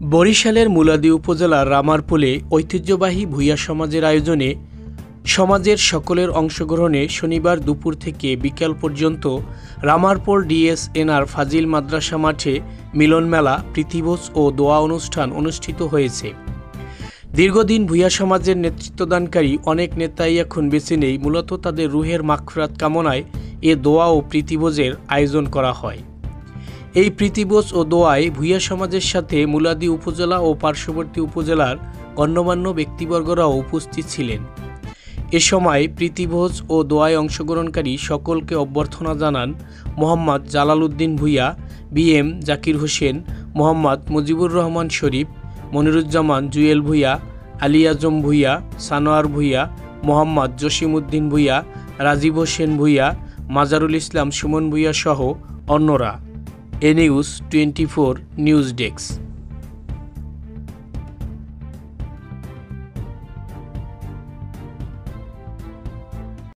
বরিশালের মুলাদী উপজেলার রামারপুলে ঐতিহ্যবাহী ভূঁইয়া সমাজের আয়োজনে সমাজের সকলের অংশগ্রহণে শনিবার দুপুর থেকে বিকেল পর্যন্ত রামারপুল ডিএসএনআর ফাজিল মাদ্রাসা মাঠে মিলনমেলা, প্রীতিভোজ ও দোয়া অনুষ্ঠান অনুষ্ঠিত হয়েছে। দীর্ঘদিন ভূঁইয়া সমাজের নেতৃত্বদানকারী অনেক নেতাই এখন বেছে নেই, মূলত তাদের রুহের মাগফিরাত কামনায় এ দোয়া ও প্রীতিভোজের আয়োজন করা হয়। এই প্রীতিভোজ ও দোয়ায় ভূঁইয়া সমাজের সাথে মুলাদী উপজেলা ও পার্শ্ববর্তী উপজেলার গণ্যমান্য ব্যক্তিবর্গরাও উপস্থিত ছিলেন। এ সময় প্রীতিভোজ ও দোয়ায় অংশগ্রহণকারী সকলকে অভ্যর্থনা জানান মোহাম্মদ জালাল উদ্দিন ভূঁইয়া, বিএম জাকির হোসেন, মোহাম্মদ মুজিবুর রহমান শরীফ, মনিরুজ্জামান জুয়েল ভূঁইয়া, আলী আজম ভূঁইয়া, সানোয়ার ভূঁইয়া, মোহাম্মদ জসিম উদ্দিন ভূঁইয়া, রাজীব হোসেন ভূঁইয়া, মাজারুল ইসলাম সুমন ভূঁইয়া সহ অন্যরা। এ নিউজ 24 নিউজ ডেস্ক।